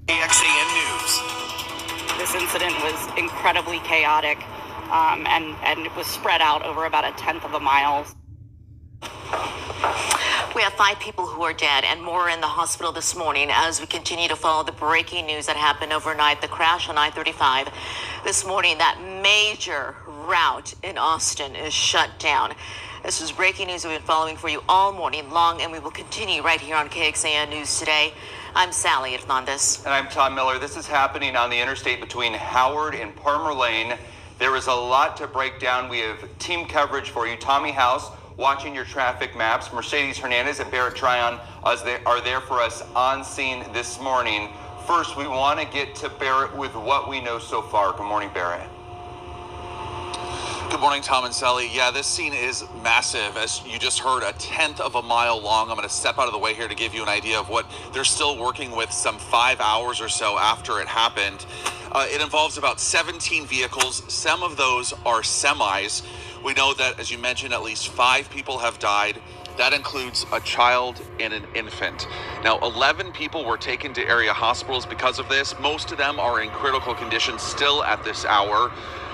KXAN News. This incident was incredibly chaotic, and it was spread out over about a tenth of a mile. We have 5 people who are dead and more in the hospital this morning as we continue to follow the breaking news that happened overnight. The crash on I-35 this morning, that major route in Austin is shut down. This is breaking news we've been following for you all morning long, and we will continue right here on KXAN News Today. I'm Sally Hernandez. And I'm Tom Miller. This is happening on the interstate between Howard and Palmer Lane. There is a lot to break down. We have team coverage for you. Tommy House watching your traffic maps. Mercedes Hernandez and Barrett Tryon are there for us on scene this morning. First, we want to get to Barrett with what we know so far. Good morning, Barrett. Good morning, Tom and Sally. Yeah, this scene is massive. As you just heard, a tenth of a mile long. I'm going to step out of the way here to give you an idea of what they're still working with some 5 hours or so after it happened. It involves about 17 vehicles. Some of those are semis. We know that, as you mentioned, at least 5 people have died. That includes a child and an infant. Now, 11 people were taken to area hospitals because of this. Most of them are in critical condition still at this hour.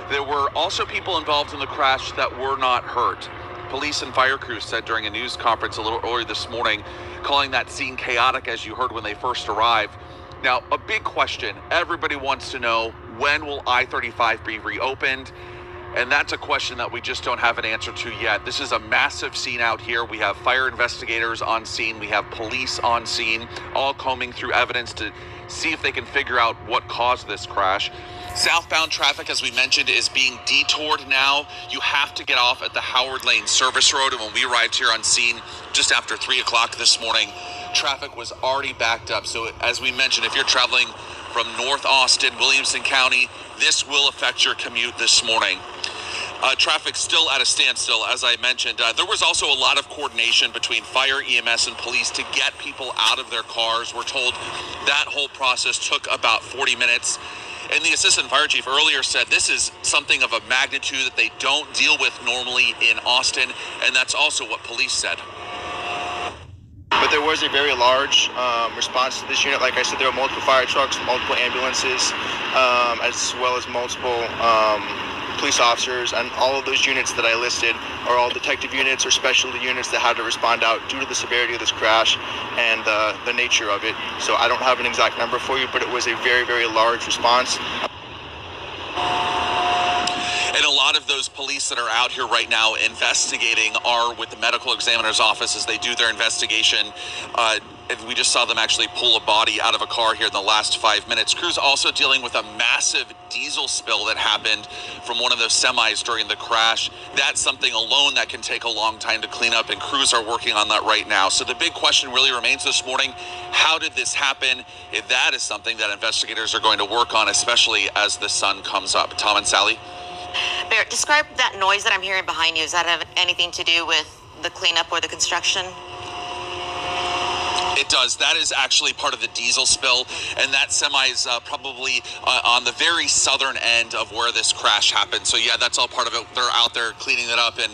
There were also people involved in the crash that were not hurt. Police and fire crews said during a news conference a little earlier this morning, calling that scene chaotic, as you heard when they first arrived. Now, a big question everybody wants to know: when will I-35 be reopened? And that's a question that we just don't have an answer to yet. This is a massive scene out here. We have fire investigators on scene. We have police on scene, all combing through evidence to see if they can figure out what caused this crash. Southbound traffic, as we mentioned, is being detoured now. You have to get off at the Howard Lane service road. And when we arrived here on scene just after 3 o'clock this morning, traffic was already backed up. So as we mentioned, if you're traveling from North Austin, Williamson County, this will affect your commute this morning. Traffic still at a standstill, as I mentioned. There was also a lot of coordination between fire, EMS, and police to get people out of their cars. We're told that whole process took about 40 minutes. And the assistant fire chief earlier said this is something of a magnitude that they don't deal with normally in Austin, and that's also what police said. But there was a very large response to this unit. Like I said, there were multiple fire trucks, multiple ambulances, as well as multiple police officers, and all of those units that I listed are all detective units or specialty units that had to respond out due to the severity of this crash and the nature of it. So I don't have an exact number for you, but it was a very, very large response. And a lot of those police that are out here right now investigating are with the medical examiner's office as they do their investigation. And we just saw them actually pull a body out of a car here in the last 5 minutes. Crews also dealing with a massive diesel spill that happened from one of those semis during the crash. That's something alone that can take a long time to clean up, and crews are working on that right now. So the big question really remains this morning: how did this happen? If that is something that investigators are going to work on, especially as the sun comes up. Tom and Sally? Barrett, describe that noise that I'm hearing behind you. Does that have anything to do with the cleanup or the construction? It does. That is actually part of the diesel spill, and that semi is probably on the very southern end of where this crash happened. So yeah, that's all part of it. They're out there cleaning it up, and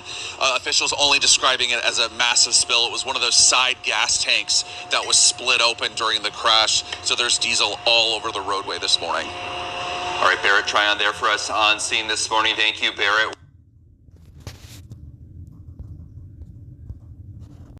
officials only describing it as a massive spill. It was one of those side gas tanks that was split open during the crash. So there's diesel all over the roadway this morning. All right, Barrett Tryon there for us on scene this morning. Thank you, Barrett.